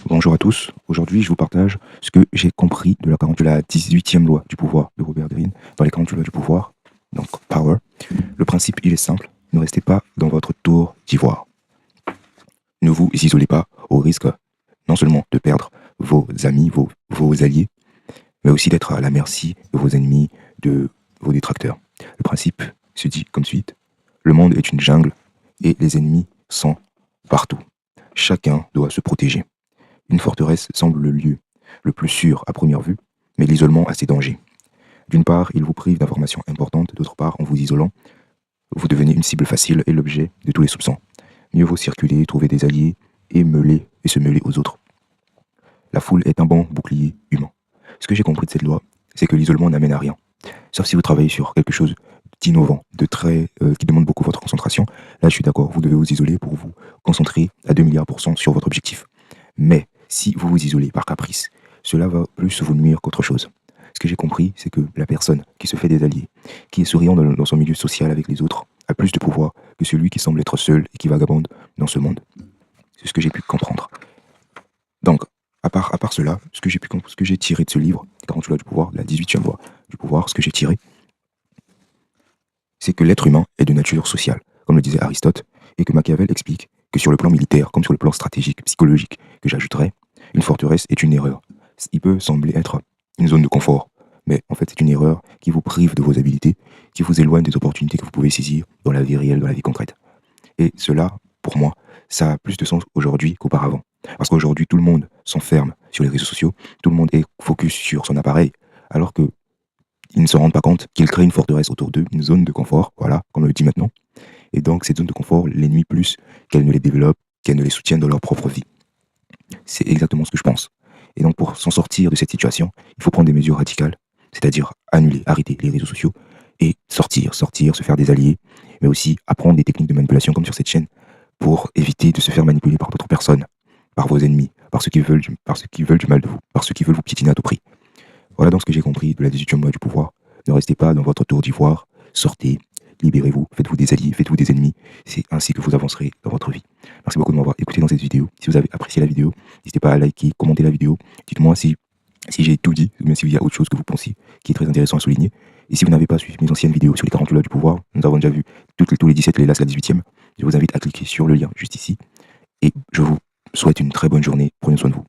Bonjour à tous, aujourd'hui je vous partage ce que j'ai compris de la 18e loi du pouvoir de Robert Greene dans les 48 lois du pouvoir, donc Power. Le principe il est simple, ne restez pas dans votre tour d'ivoire. Ne vous isolez pas au risque non seulement de perdre vos amis, vos alliés, mais aussi d'être à la merci de vos ennemis, de vos détracteurs. Le principe se dit comme suite, le monde est une jungle et les ennemis sont partout. Chacun doit se protéger. Une forteresse semble le lieu le plus sûr à première vue, mais l'isolement a ses dangers. D'une part, il vous prive d'informations importantes, d'autre part, en vous isolant, vous devenez une cible facile et l'objet de tous les soupçons. Mieux vaut circuler, trouver des alliés et se mêler aux autres. La foule est un bon bouclier humain. Ce que j'ai compris de cette loi, c'est que l'isolement n'amène à rien. Sauf si vous travaillez sur quelque chose d'innovant, qui demande beaucoup votre concentration. Là, je suis d'accord, vous devez vous isoler pour vous concentrer à 2 milliards % sur votre objectif. Mais si vous vous isolez par caprice, cela va plus vous nuire qu'autre chose. Ce que j'ai compris, c'est que la personne qui se fait des alliés, qui est souriant dans son milieu social avec les autres, a plus de pouvoir que celui qui semble être seul et qui vagabonde dans ce monde. C'est ce que j'ai pu comprendre. Donc, à part cela, ce que j'ai tiré de ce livre, 48 lois du pouvoir, la 18e loi du pouvoir, ce que j'ai tiré, c'est que l'être humain est de nature sociale, comme le disait Aristote, et que Machiavel explique que sur le plan militaire, comme sur le plan stratégique, psychologique, que j'ajouterais, une forteresse est une erreur. Il peut sembler être une zone de confort, mais en fait c'est une erreur qui vous prive de vos habilités, qui vous éloigne des opportunités que vous pouvez saisir dans la vie réelle, dans la vie concrète. Et cela, pour moi, ça a plus de sens aujourd'hui qu'auparavant. Parce qu'aujourd'hui, tout le monde s'enferme sur les réseaux sociaux, tout le monde est focus sur son appareil, alors que ils ne se rendent pas compte qu'ils créent une forteresse autour d'eux, une zone de confort, voilà, comme on le dit maintenant. Et donc, cette zone de confort les nuit plus qu'elle ne les développe, qu'elle ne les soutienne dans leur propre vie. C'est exactement ce que je pense. Et donc, pour s'en sortir de cette situation, il faut prendre des mesures radicales, c'est-à-dire annuler, arrêter les réseaux sociaux et sortir, se faire des alliés, mais aussi apprendre des techniques de manipulation comme sur cette chaîne pour éviter de se faire manipuler par d'autres personnes, par vos ennemis, par ceux qui veulent du mal de vous, par ceux qui veulent vous piétiner à tout prix. Voilà donc ce que j'ai compris de la 18e loi du pouvoir. Ne restez pas dans votre tour d'ivoire, sortez, libérez-vous, faites-vous des alliés, faites-vous des ennemis. C'est ainsi que vous avancerez dans votre vie. Merci beaucoup de m'avoir écouté dans cette vidéo. Si vous avez apprécié la vidéo, n'hésitez pas à liker, commenter la vidéo. Dites-moi si j'ai tout dit, ou bien s'il y a autre chose que vous pensez qui est très intéressant à souligner. Et si vous n'avez pas suivi mes anciennes vidéos sur les 48 lois du pouvoir, nous avons déjà vu tous les 17, les la 18e. Je vous invite à cliquer sur le lien juste ici. Et je vous souhaite une très bonne journée. Prenez soin de vous.